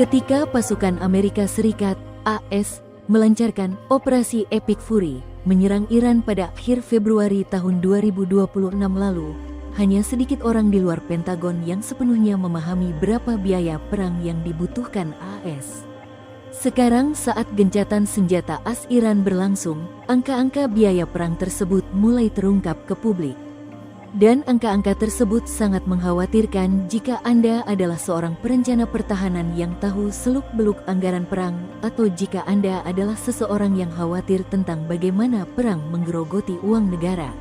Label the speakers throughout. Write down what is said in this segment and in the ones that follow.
Speaker 1: Ketika pasukan Amerika Serikat (AS) melancarkan Operasi Epic Fury menyerang Iran pada akhir Februari tahun 2026 lalu, hanya sedikit orang di luar Pentagon yang sepenuhnya memahami berapa biaya perang yang dibutuhkan AS. Sekarang saat gencatan senjata AS Iran berlangsung, angka-angka biaya perang tersebut mulai terungkap ke publik. Dan angka-angka tersebut sangat mengkhawatirkan jika Anda adalah seorang perencana pertahanan yang tahu seluk-beluk anggaran perang, atau jika Anda adalah seseorang yang khawatir tentang bagaimana perang menggerogoti uang negara.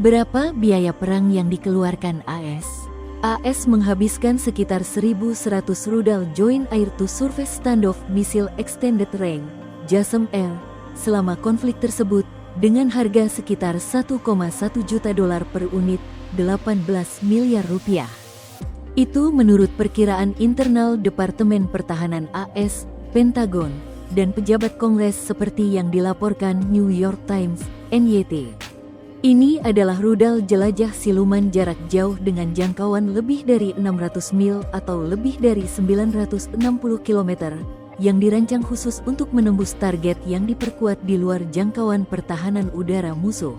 Speaker 1: Berapa biaya perang yang dikeluarkan AS? AS menghabiskan sekitar 1.100 rudal Joint Air-to-Surface Standoff Missile Extended Range (JASSM-R) selama konflik tersebut, dengan harga sekitar 1,1 juta dolar per unit, 18 miliar rupiah. Itu menurut perkiraan internal Departemen Pertahanan AS, Pentagon, dan pejabat Kongres seperti yang dilaporkan New York Times, NYT. Ini adalah rudal jelajah siluman jarak jauh dengan jangkauan lebih dari 600 mil atau lebih dari 960 km, yang dirancang khusus untuk menembus target yang diperkuat di luar jangkauan pertahanan udara musuh.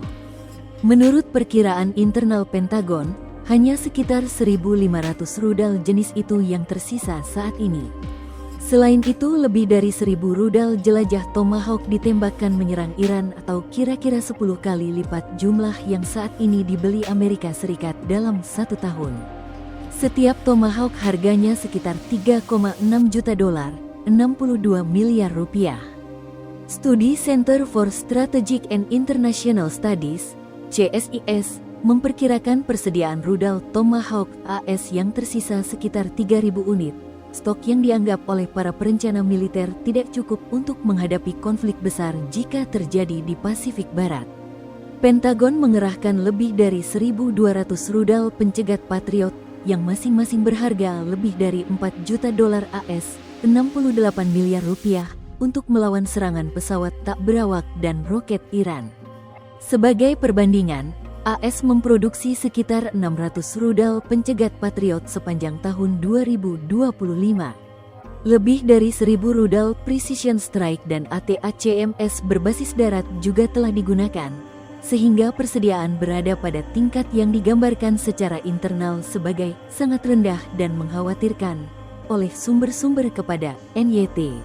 Speaker 1: Menurut perkiraan internal Pentagon, hanya sekitar 1.500 rudal jenis itu yang tersisa saat ini. Selain itu, lebih dari 1.000 rudal jelajah Tomahawk ditembakkan menyerang Iran atau kira-kira 10 kali lipat jumlah yang saat ini dibeli Amerika Serikat dalam 1 tahun. Setiap Tomahawk harganya sekitar 3,6 juta dolar. 62 miliar rupiah. Studi Center for Strategic and International Studies, CSIS, memperkirakan persediaan rudal Tomahawk AS yang tersisa sekitar 3.000 unit, stok yang dianggap oleh para perencana militer tidak cukup untuk menghadapi konflik besar jika terjadi di Pasifik Barat. Pentagon mengerahkan lebih dari 1.200 rudal pencegat Patriot yang masing-masing berharga lebih dari 4 juta dolar AS, 68 miliar rupiah, untuk melawan serangan pesawat tak berawak dan roket Iran. Sebagai perbandingan, AS memproduksi sekitar 600 rudal pencegat Patriot sepanjang tahun 2025. Lebih dari 1.000 rudal Precision Strike dan ATACMS berbasis darat juga telah digunakan, sehingga persediaan berada pada tingkat yang digambarkan secara internal sebagai sangat rendah dan mengkhawatirkan oleh sumber-sumber kepada NYT.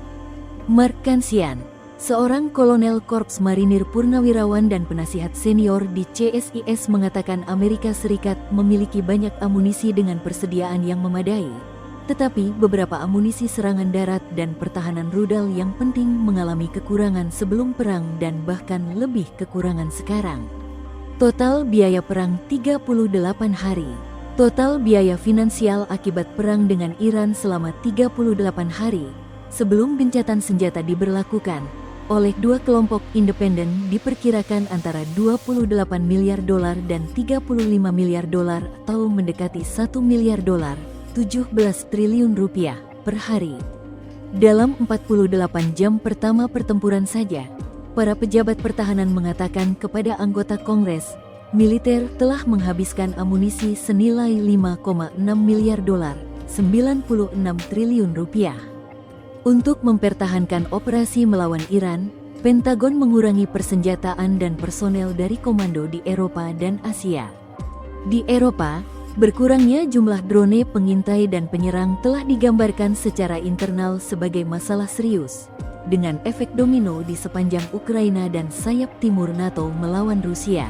Speaker 1: Mark Kansian, seorang kolonel Korps Marinir Purnawirawan dan penasihat senior di CSIS, mengatakan Amerika Serikat memiliki banyak amunisi dengan persediaan yang memadai, tetapi beberapa amunisi serangan darat dan pertahanan rudal yang penting mengalami kekurangan sebelum perang dan bahkan lebih kekurangan sekarang. Total biaya perang 38 hari. Total biaya finansial akibat perang dengan Iran selama 38 hari sebelum gencatan senjata diberlakukan oleh dua kelompok independen diperkirakan antara 28 miliar dolar dan 35 miliar dolar atau mendekati 1 miliar dolar, 17 triliun rupiah per hari. Dalam 48 jam pertama pertempuran saja, para pejabat pertahanan mengatakan kepada anggota Kongres, militer telah menghabiskan amunisi senilai 5,6 miliar dolar, 96 triliun rupiah. Untuk mempertahankan operasi melawan Iran, Pentagon mengurangi persenjataan dan personel dari komando di Eropa dan Asia. Di Eropa, berkurangnya jumlah drone pengintai dan penyerang telah digambarkan secara internal sebagai masalah serius, dengan efek domino di sepanjang Ukraina dan sayap timur NATO melawan Rusia.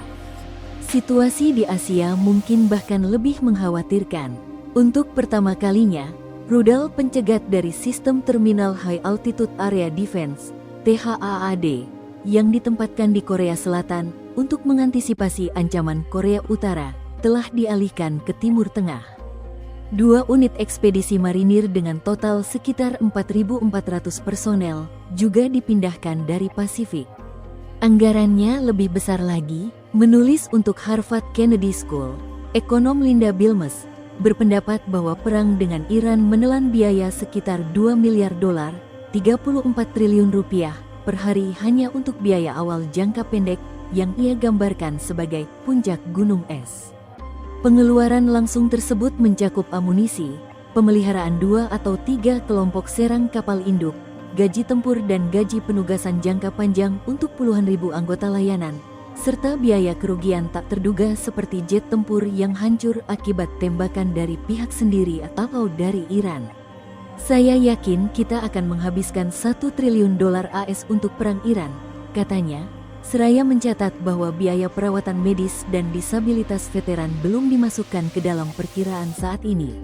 Speaker 1: Situasi di Asia mungkin bahkan lebih mengkhawatirkan. Untuk pertama kalinya, rudal pencegat dari Sistem Terminal High Altitude Area Defense (THAAD) yang ditempatkan di Korea Selatan untuk mengantisipasi ancaman Korea Utara telah dialihkan ke Timur Tengah. 2 unit ekspedisi marinir dengan total sekitar 4.400 personel juga dipindahkan dari Pasifik. Anggarannya lebih besar lagi. Menulis untuk Harvard Kennedy School, ekonom Linda Bilmes berpendapat bahwa perang dengan Iran menelan biaya sekitar 2 miliar dolar, 34 triliun rupiah per hari hanya untuk biaya awal jangka pendek yang ia gambarkan sebagai puncak gunung es. Pengeluaran langsung tersebut mencakup amunisi, pemeliharaan 2 atau 3 kelompok serang kapal induk, gaji tempur dan gaji penugasan jangka panjang untuk puluhan ribu anggota layanan, serta biaya kerugian tak terduga seperti jet tempur yang hancur akibat tembakan dari pihak sendiri atau dari Iran. Saya yakin kita akan menghabiskan $1 triliun AS untuk perang Iran, katanya, seraya mencatat bahwa biaya perawatan medis dan disabilitas veteran belum dimasukkan ke dalam perkiraan saat ini.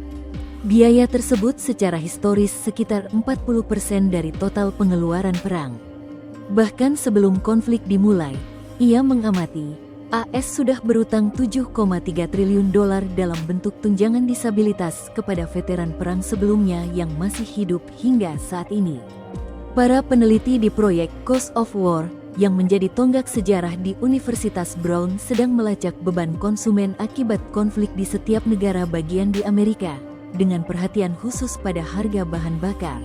Speaker 1: Biaya tersebut secara historis sekitar 40% dari total pengeluaran perang. Bahkan sebelum konflik dimulai, ia mengamati, AS sudah berutang $7,3 triliun dalam bentuk tunjangan disabilitas kepada veteran perang sebelumnya yang masih hidup hingga saat ini. Para peneliti di proyek Cost of War yang menjadi tonggak sejarah di Universitas Brown sedang melacak beban konsumen akibat konflik di setiap negara bagian di Amerika, dengan perhatian khusus pada harga bahan bakar.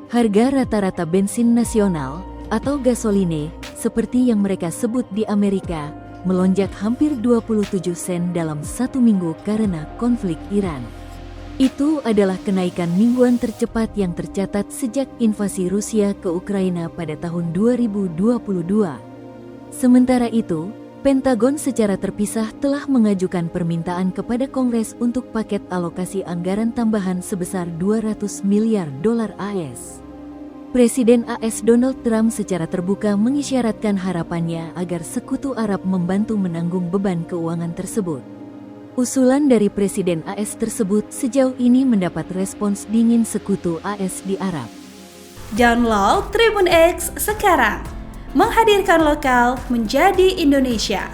Speaker 1: Harga rata-rata bensin nasional atau gasoline, seperti yang mereka sebut di Amerika, melonjak hampir 27 sen dalam 1 minggu karena konflik Iran. Itu adalah kenaikan mingguan tercepat yang tercatat sejak invasi Rusia ke Ukraina pada tahun 2022. Sementara itu, Pentagon secara terpisah telah mengajukan permintaan kepada Kongres untuk paket alokasi anggaran tambahan sebesar $200 miliar AS. Presiden AS Donald Trump secara terbuka mengisyaratkan harapannya agar Sekutu Arab membantu menanggung beban keuangan tersebut. Usulan dari Presiden AS tersebut sejauh ini mendapat respons dingin Sekutu AS di Arab.
Speaker 2: Download Tribun X sekarang, menghadirkan lokal menjadi Indonesia.